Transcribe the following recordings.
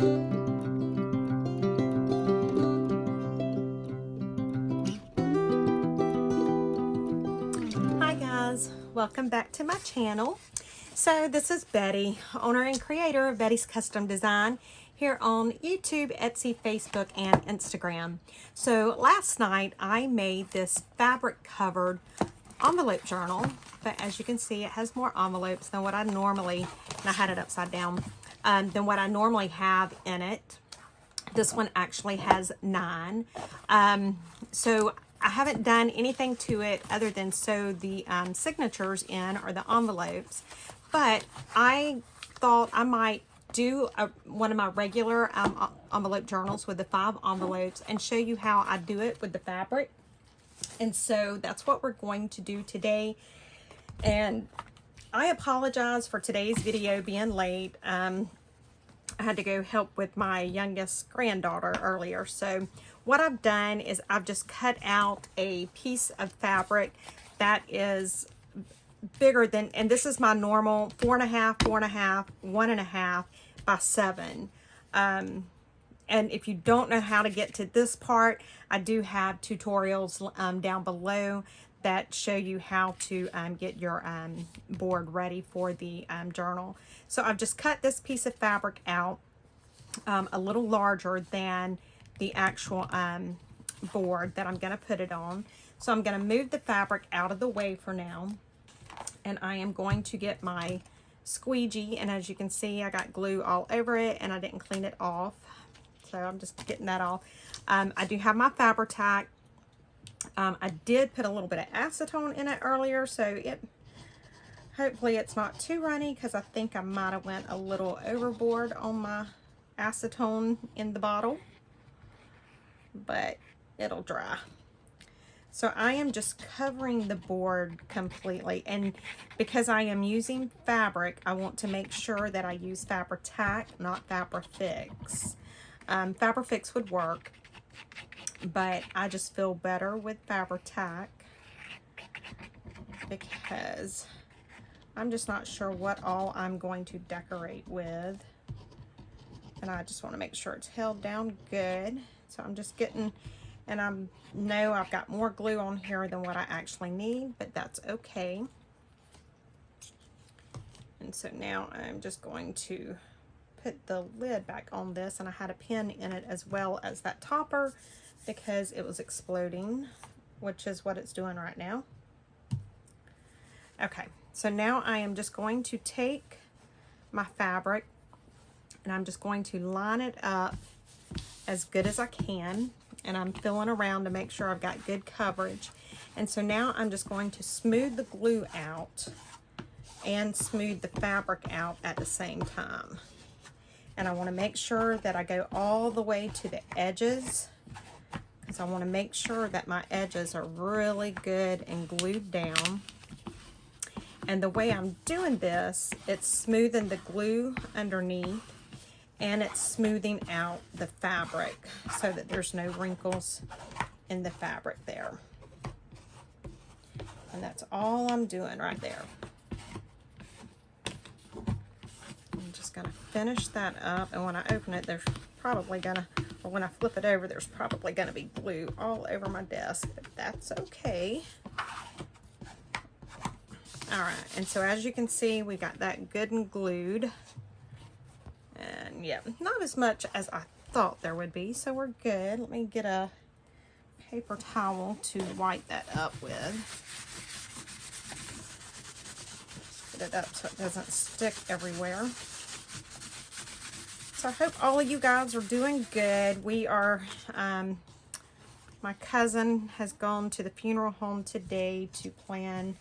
Hi guys, welcome back to my channel. So this is Betty, owner and creator of Betty's Custom Design here on YouTube, Etsy, Facebook, and Instagram. So last night I made this fabric covered envelope journal, but as you can see it has more envelopes than what I normally, and I had it upside down, than what I normally have in it. This one actually has 9. So I haven't done anything to it other than sew the signatures in, or the envelopes, but I thought I might do one of my regular envelope journals with the 5 envelopes and show you how I do it with the fabric. And so that's what we're going to do today. And I apologize for today's video being late. I had to go help with my youngest granddaughter earlier. So what I've done is I've just cut out a piece of fabric that is bigger than, and this is my normal 4.5, 4.5, 1.5 by 7. And if you don't know how to get to this part, I do have tutorials down below that show you how to get your board ready for the journal. So I've just cut this piece of fabric out a little larger than the actual board that I'm going to put it on. So I'm going to move the fabric out of the way for now, and I am going to get my squeegee, and as you can see I got glue all over it and I didn't clean it off, so I'm just getting that off. I do have my Fabri-Tac. I did put a little bit of acetone in it earlier, so hopefully it's not too runny, because I think I might have went a little overboard on my acetone in the bottle, but it'll dry. So I am just covering the board completely, and because I am using fabric, I want to make sure that I use Fabri-Tac, not Fabri-Fix. Fabri-Fix would work, but I just feel better with Fabri-Tac because I'm just not sure what all I'm going to decorate with, and I just want to make sure it's held down good. So I'm just getting, and I know I've got more glue on here than what I actually need, but that's okay. And so now I'm just going to put the lid back on this, and I had a pin in it as well as that topper because it was exploding, which is what it's doing right now. Okay, so now I am just going to take my fabric and I'm just going to line it up as good as I can, and I'm filling around to make sure I've got good coverage. And so now I'm just going to smooth the glue out and smooth the fabric out at the same time. And I want to make sure that I go all the way to the edges, because I want to make sure that my edges are really good and glued down. And the way I'm doing this, it's smoothing the glue underneath, and it's smoothing out the fabric so that there's no wrinkles in the fabric there. And that's all I'm doing right there. I'm just gonna finish that up, and when I open it, there's probably gonna, or when I flip it over, there's probably gonna be glue all over my desk, but that's okay. All right, and so as you can see, we got that good and glued. And yeah, not as much as I thought there would be, so we're good. Let me get a paper towel to wipe that up with. Put it up so it doesn't stick everywhere. So I hope all of you guys are doing good. We are, my cousin has gone to the funeral home today to plan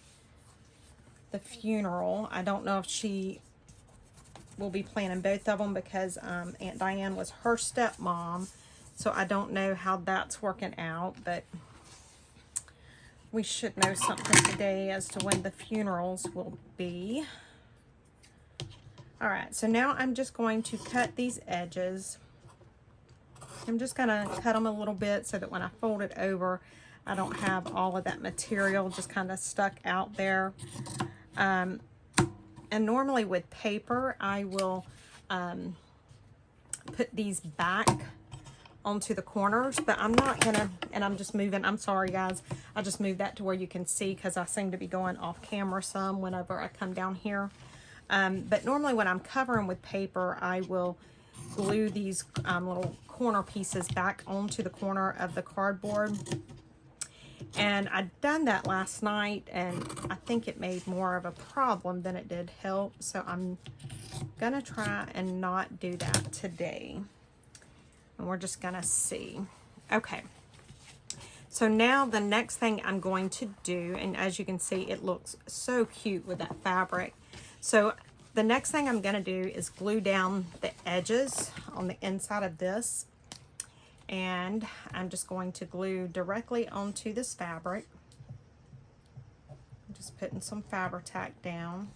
the funeral. I don't know if she will be planning both of them because Aunt Diane was her stepmom, so I don't know how that's working out, but we should know something today as to when the funerals will be. All right, so now I'm just going to cut these edges. I'm just gonna cut them a little bit so that when I fold it over, I don't have all of that material just kind of stuck out there. And normally with paper, I will put these back onto the corners, but I'm not gonna, and I'm just moving, I'm sorry guys, I just moved that to where you can see because I seem to be going off camera some whenever I come down here. But normally when I'm covering with paper, I will glue these little corner pieces back onto the corner of the cardboard. And I'd done that last night, and I think it made more of a problem than it did help. So I'm gonna try and not do that today. And we're just gonna see. Okay. So now the next thing I'm going to do, and as you can see, it looks so cute with that fabric. So the next thing I'm gonna do is glue down the edges on the inside of this. And I'm just going to glue directly onto this fabric. I'm just putting some Fabri-Tac down.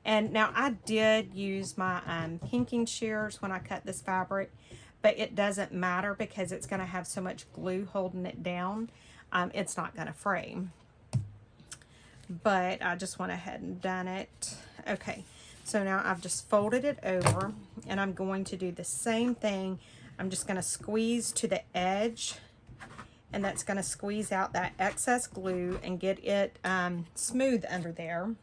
And now I did use my pinking shears when I cut this fabric, but it doesn't matter because it's going to have so much glue holding it down. It's not going to fray. But I just went ahead and done it. Okay, so now I've just folded it over, and I'm going to do the same thing. I'm just going to squeeze to the edge, and that's going to squeeze out that excess glue and get it smooth under there.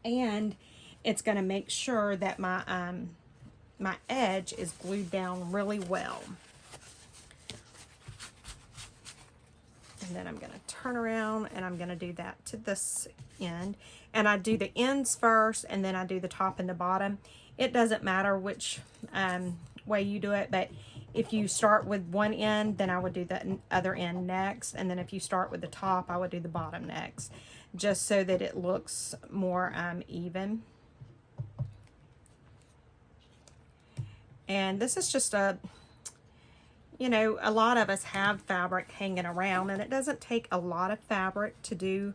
And it's going to make sure that my my edge is glued down really well. And then I'm going to turn around, and I'm going to do that to this end. And I do the ends first, and then I do the top and the bottom. It doesn't matter which way you do it, but if you start with one end, then I would do the other end next. And then if you start with the top, I would do the bottom next, just so that it looks more even. And this is just a, you know, a lot of us have fabric hanging around, and it doesn't take a lot of fabric to do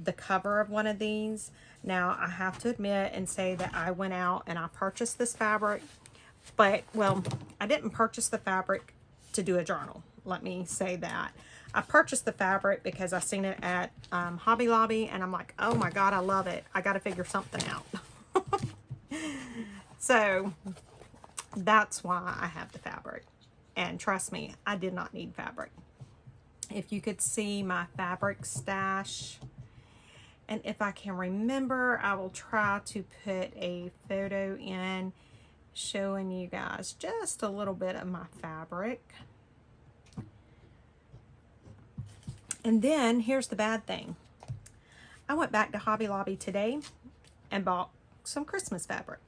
the cover of one of these. Now, I have to admit and say that I went out and I purchased this fabric. But, well, I didn't purchase the fabric to do a journal. Let me say that. I purchased the fabric because I seen it at Hobby Lobby, and I'm like, oh my God, I love it. I got to figure something out. So, that's why I have the fabric. And trust me, I did not need fabric. If you could see my fabric stash, and if I can remember, I will try to put a photo in showing you guys just a little bit of my fabric. And then here's the bad thing. I went back to Hobby Lobby today and bought some Christmas fabric.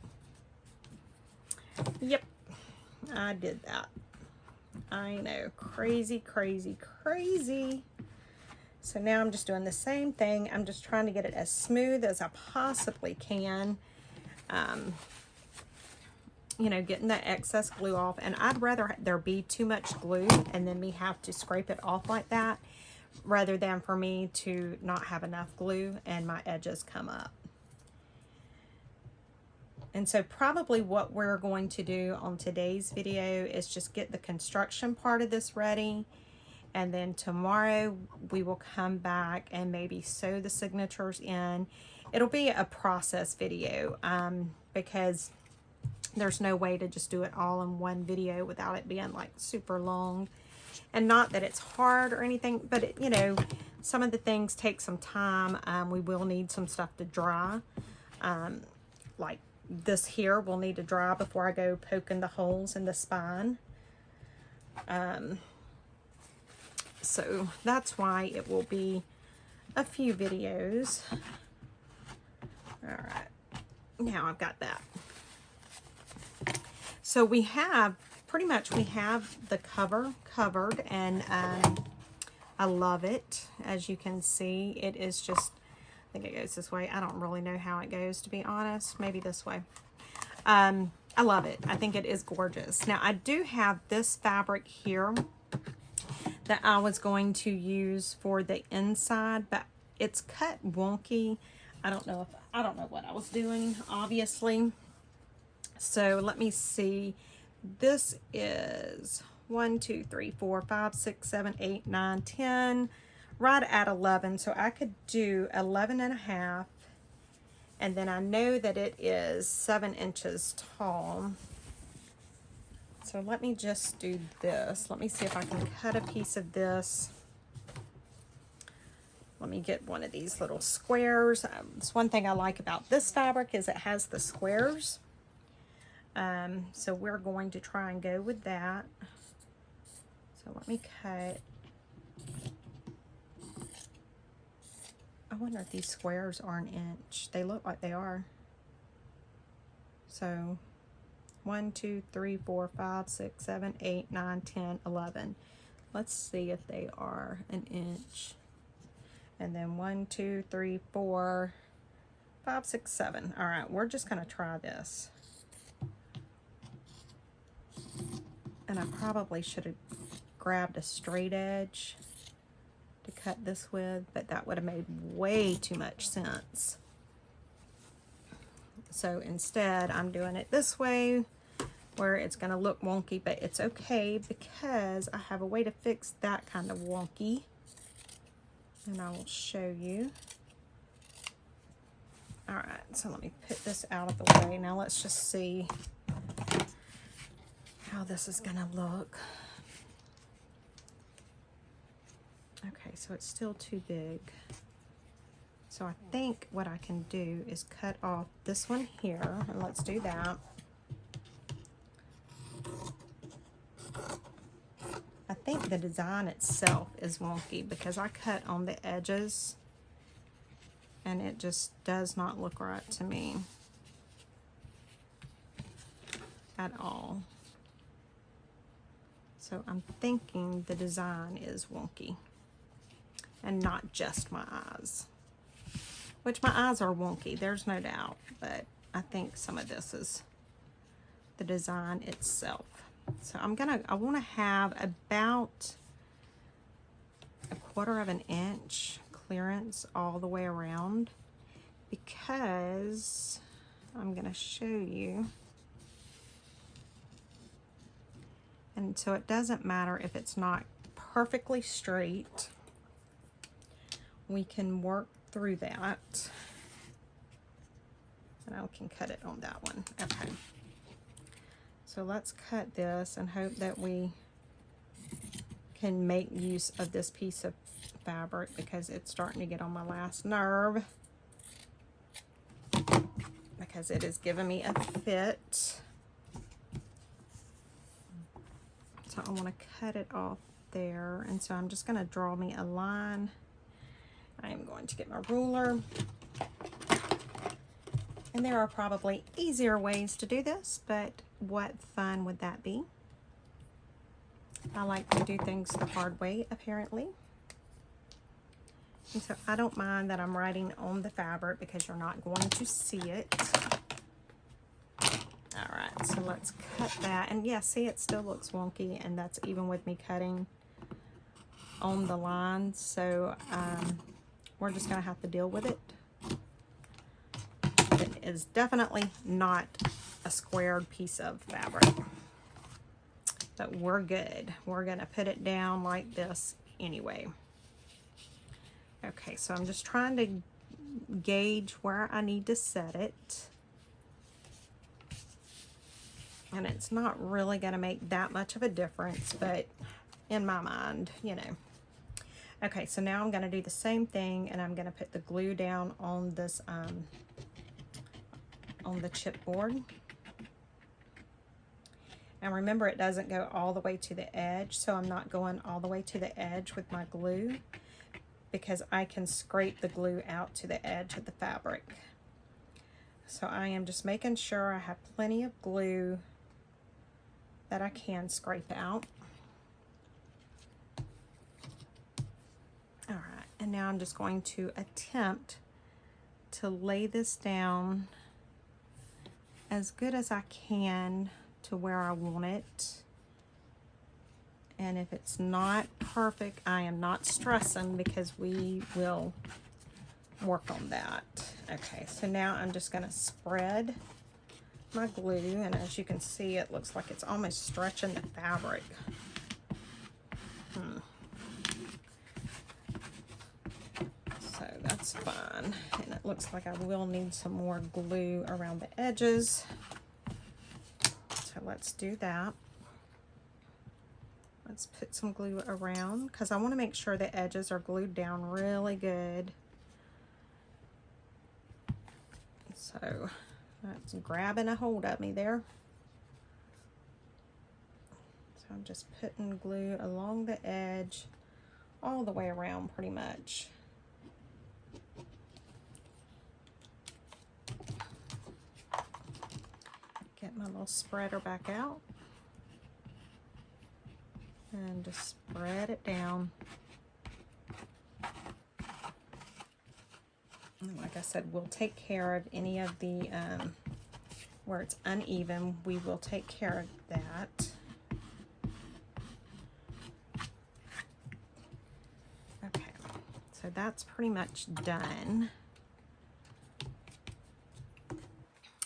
Yep, I did that. I know, crazy, crazy, crazy. So now I'm just doing the same thing. I'm just trying to get it as smooth as I possibly can. You know, getting that excess glue off. And I'd rather there be too much glue and then me have to scrape it off like that, rather than for me to not have enough glue and my edges come up. And so probably what we're going to do on today's video is just get the construction part of this ready. And then tomorrow we will come back and maybe sew the signatures in. It'll be a process video because there's no way to just do it all in one video without it being like super long. And not that it's hard or anything, but it, you know, some of the things take some time. We will need some stuff to dry. Like this here will need to dry before I go poking the holes in the spine. So that's why it will be a few videos. All right, now I've got that. So we have, pretty much we have the cover covered, and I love it. As you can see, it is just, I think it goes this way. I don't really know how it goes, to be honest. Maybe this way. I love it. I think it is gorgeous. Now, I do have this fabric here that I was going to use for the inside, but it's cut wonky. I don't know what I was doing, obviously. So let me see. This is 1, 2, 3, 4, 5, 6, 7, 8, 9, 10, right at 11. So I could do 11 and a half. And then I know that it is 7 inches tall. So let me just do this. Let me see if I can cut a piece of this. Let me get one of these little squares. It's one thing I like about this fabric is it has the squares. So we're going to try and go with that. So let me cut. I wonder if these squares are an inch. They look like they are. So 1, 2, 3, 4, 5, 6, 7, 8, 9, 10, 11. Let's see if they are an inch. And then 1, 2, 3, 4, 5, 6, 7. All right, we're just going to try this. And I probably should have grabbed a straight edge to cut this with, but that would have made way too much sense. So instead, I'm doing it this way, where it's going to look wonky, but it's okay because I have a way to fix that kind of wonky. And I will show you. All right, so let me put this out of the way. Now let's just see how this is gonna look. Okay, so it's still too big. So I think what I can do is cut off this one here, and let's do that. I think the design itself is wonky because I cut on the edges and it just does not look right to me at all. So I'm thinking the design is wonky and not just my eyes, which my eyes are wonky, there's no doubt, but I think some of this is the design itself. So I want to have about 1/4 of an inch clearance all the way around, because I'm going to show you. And so it doesn't matter if it's not perfectly straight. We can work through that. And I can cut it on that one. Okay. So let's cut this and hope that we can make use of this piece of fabric because it's starting to get on my last nerve, because it is giving me a fit. So I want to cut it off there, and so I'm just going to draw me a line. I am going to get my ruler, and there are probably easier ways to do this, but what fun would that be? I like to do things the hard way, apparently. And so I don't mind that I'm writing on the fabric because you're not going to see it. All right, so let's cut that. And yeah, see, it still looks wonky, and that's even with me cutting on the lines. So we're just gonna have to deal with it. It is definitely not a squared piece of fabric, but we're good. We're gonna put it down like this anyway. Okay, so I'm just trying to gauge where I need to set it. And it's not really going to make that much of a difference, but in my mind, you know. Okay, so now I'm going to do the same thing, and I'm going to put the glue down on this, on the chipboard. And remember, it doesn't go all the way to the edge, so I'm not going all the way to the edge with my glue, because I can scrape the glue out to the edge of the fabric. So I am just making sure I have plenty of glue that I can scrape out. All right, and now I'm just going to attempt to lay this down as good as I can to where I want it. And if it's not perfect, I am not stressing, because we will work on that. Okay, so now I'm just going to spread my glue, and as you can see, it looks like it's almost stretching the fabric. So that's fine, and it looks like I will need some more glue around the edges. So let's do that. Let's put some glue around because I want to make sure the edges are glued down really good. So that's grabbing a hold of me there. So I'm just putting glue along the edge all the way around pretty much. Get my little spreader back out and just spread it down. And like I said, we'll take care of any of the where it's uneven. We will take care of that. Okay, so that's pretty much done.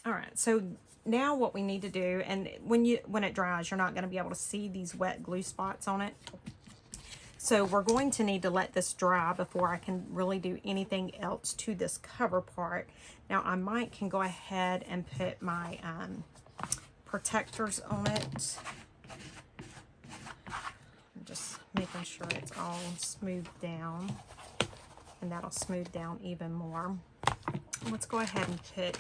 All right, so now what we need to do, and when it dries, you're not going to be able to see these wet glue spots on it. So we're going to need to let this dry before I can really do anything else to this cover part. Now I can go ahead and put my protectors on it. I'm just making sure it's all smoothed down, and that'll smooth down even more. Let's go ahead and put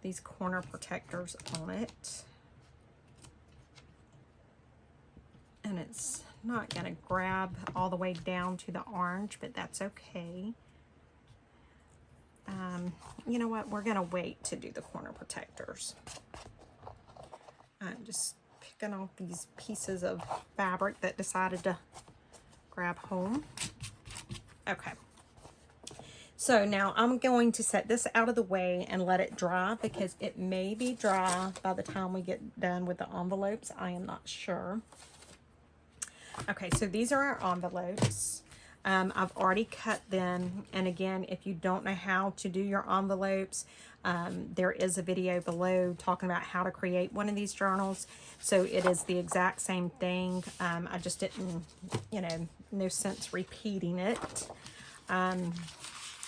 these corner protectors on it. And it's not going to grab all the way down to the orange, but that's okay. You know what? We're going to wait to do the corner protectors. I'm just picking off these pieces of fabric that decided to grab home. Okay. So now I'm going to set this out of the way and let it dry because it may be dry by the time we get done with the envelopes. I am not sure. Okay, so these are our envelopes. I've already cut them, and again, if you don't know how to do your envelopes, there is a video below talking about how to create one of these journals. So it is the exact same thing. I just didn't, no sense repeating it.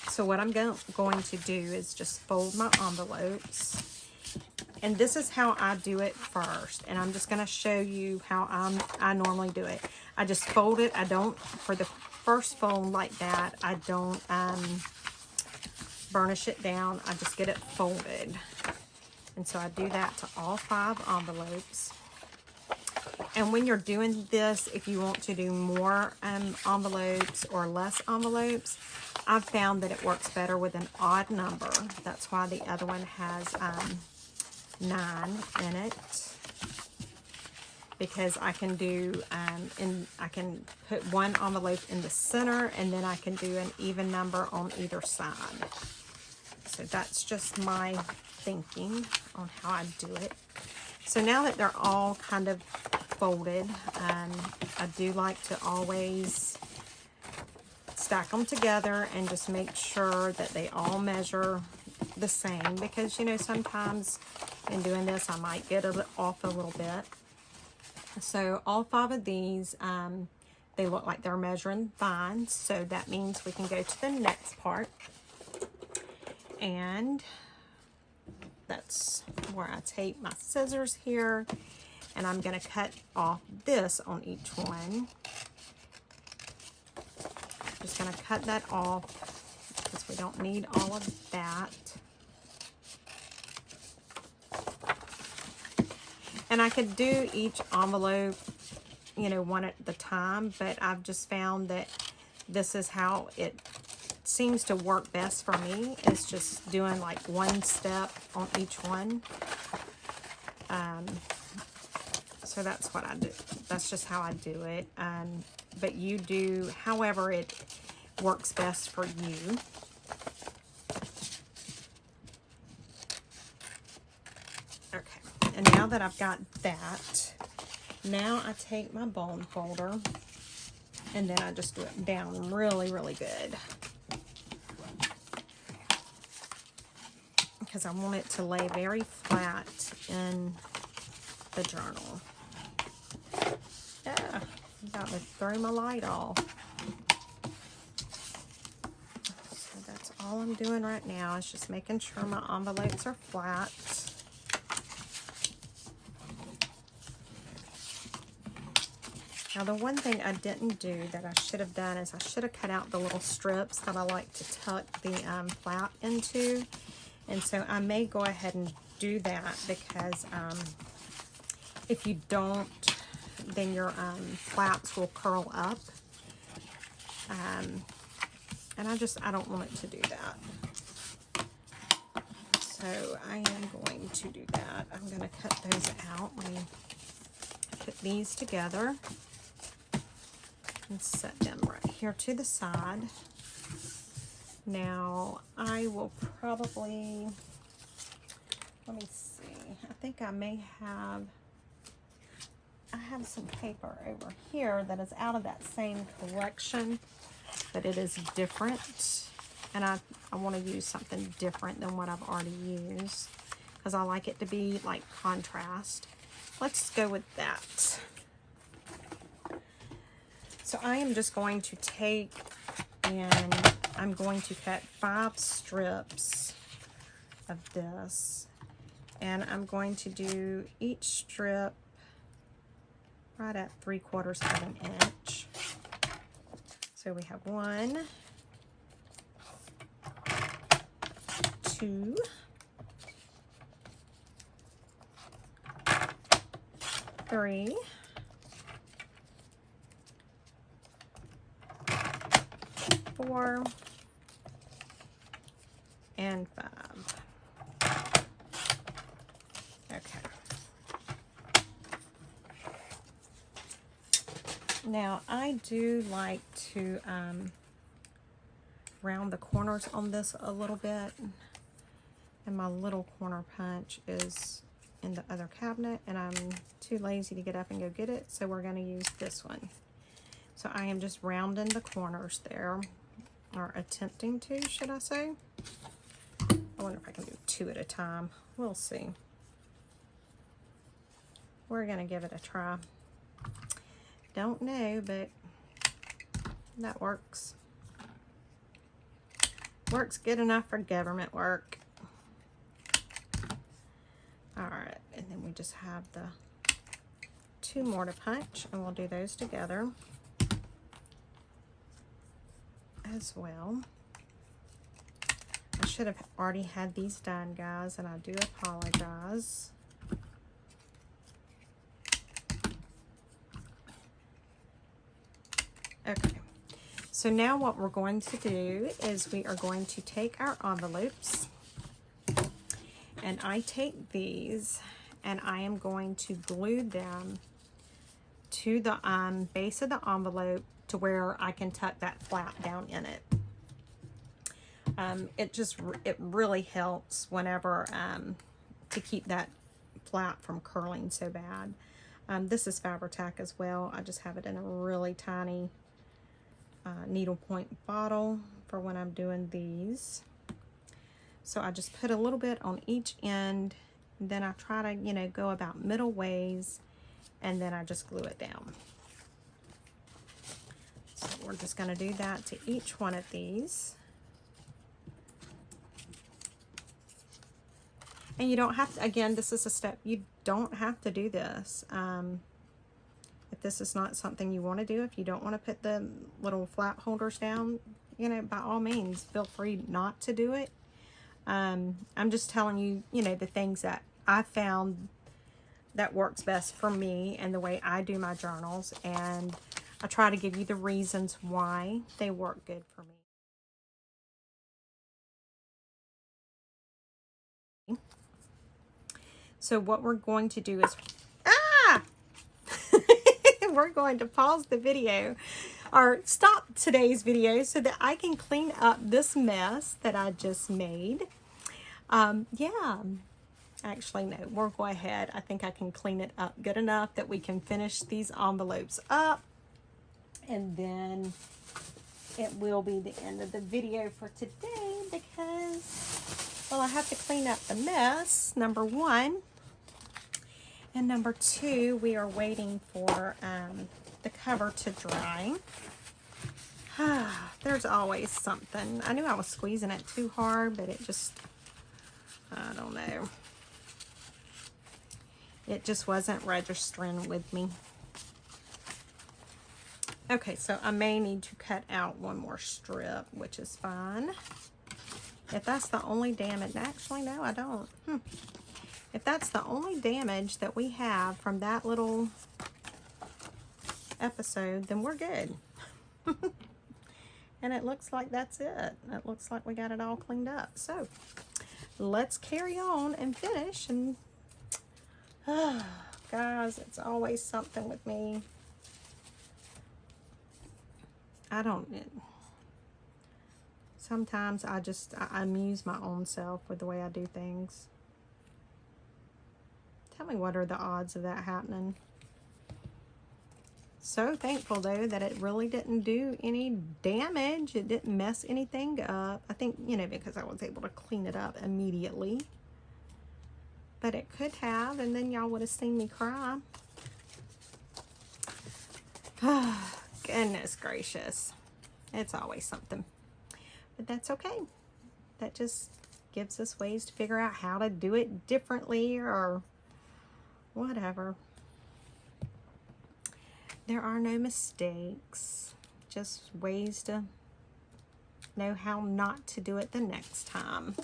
So what I'm going to do is just fold my envelopes. And this is how I do it first. And I'm just going to show you how I normally do it. I just fold it. I don't, for the first fold like that, I don't burnish it down. I just get it folded. And so I do that to all 5 envelopes. And when you're doing this, if you want to do more envelopes or less envelopes, I've found that it works better with an odd number. That's why the other one has 9 in it, because I can do I can put one envelope in the center, and then I can do an even number on either side. So that's just my thinking on how I do it. So now that they're all kind of folded, I do like to always stack them together and just make sure that they all measure the same, because sometimes in doing this I might get it off a little bit. So all 5 of these, they look like they're measuring fine, so that means we can go to the next part. And that's where I take my scissors here, and I'm going to cut off this on each one. Just going to cut that off because we don't need all of that. And I could do each envelope, one at a time, but I've just found that this is how it seems to work best for me. It's just doing like one step on each one. So that's what I do. That's just how I do it. But you do however it works best for you. Okay, and now that I've got that, now I take my bone folder and then I just do it down really, really good, because I want it to lay very flat in the journal. Yeah, got to throw my light off. So that's all I'm doing right now, is just making sure my envelopes are flat. Now the one thing I didn't do that I should have done is I should have cut out the little strips that I like to tuck the flap into. And so I may go ahead and do that, because if you don't, then your flaps will curl up. And I don't want it to do that. So I am going to do that. I'm going to cut those out. Let me put these together and set them right here to the side. Now I will probably, let me see, I think I have some paper over here that is out of that same collection, but it is different, and I want to use something different than what I've already used, because I like it to be like contrast. Let's go with that. So I am just going to take and I'm going to cut 5 strips of this, and I'm going to do each strip right at 3/4 of an inch. So we have 1, 2, 3, 4, and 5. Okay. Now I do like to round the corners on this a little bit, and my little corner punch is in the other cabinet, and I'm too lazy to get up and go get it, so we're going to use this one. So I am just rounding the corners there, or attempting to, should I say. I wonder if I can do 2 at a time. We'll see. We're going to give it a try. Don't know, but that works. Works good enough for government work. Alright, and then we just have the 2 more to punch, and we'll do those together as well. I should have already had these done, guys, and I do apologize. Okay, so now what we're going to do is we are going to take our envelopes, and I take these and I am going to glue them to the base of the envelope to where I can tuck that flap down in it. It really helps whenever to keep that flap from curling so bad. This is Fabri-Tac as well. I just have it in a really tiny needlepoint bottle for when I'm doing these. So I just put a little bit on each end, and then I try to, you know, go about middle ways, and then I just glue it down. So we're just going to do that to each one of these. And you don't have to, again, this is a step, you don't have to do this. If this is not something you want to do, if you don't want to put the little flap holders down, you know, by all means, feel free not to do it. I'm just telling you, you know, the things that I found that works best for me and the way I do my journals, and I try to give you the reasons why they work good for me. So what we're going to do is, we're going to pause the video, or stop today's video, so that I can clean up this mess that I just made. Yeah, actually no, we'll go ahead. I think I can clean it up good enough that we can finish these envelopes up, and then it will be the end of the video for today, because, well, I have to clean up the mess, number 1. And number 2, we are waiting for the cover to dry. There's always something. I knew I was squeezing it too hard, but it just, I don't know. It just wasn't registering with me. Okay, so I may need to cut out one more strip, which is fine. If that's the only damage, actually, no, I don't. If that's the only damage that we have from that little episode, then we're good. And it looks like that's it. It looks like we got it all cleaned up. So let's carry on and finish. And guys, it's always something with me. Sometimes I amuse my own self with the way I do things. Tell me, what are the odds of that happening? So thankful though that it really didn't do any damage. It didn't mess anything up. I think, you know, because I was able to clean it up immediately. But it could have, and then y'all would have seen me cry. Goodness gracious. It's always something. But that's okay. That just gives us ways to figure out how to do it differently or whatever. There are no mistakes, just ways to know how not to do it the next time.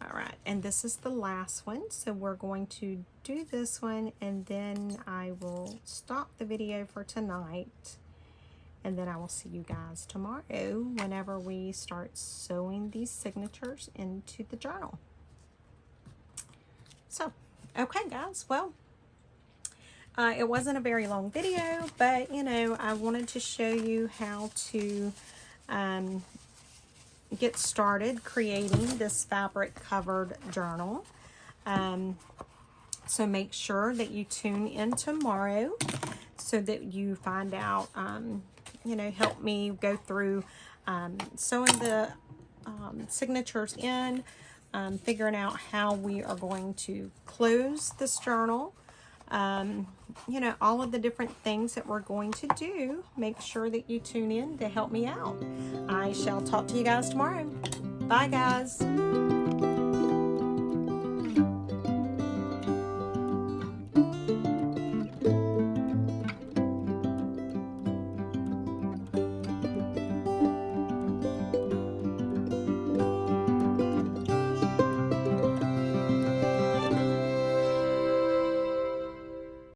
All right, and this is the last one, so we're going to do this one, and then I will stop the video for tonight, and then I will see you guys tomorrow whenever we start sewing these signatures into the journal. So, okay guys, well, it wasn't a very long video, but you know, I wanted to show you how to get started creating this fabric covered journal. So make sure that you tune in tomorrow so that you find out, you know, help me go through sewing the signatures in, figuring out how we are going to close this journal. You know, all of the different things that we're going to do. Make sure that you tune in to help me out. I shall talk to you guys tomorrow. Bye guys.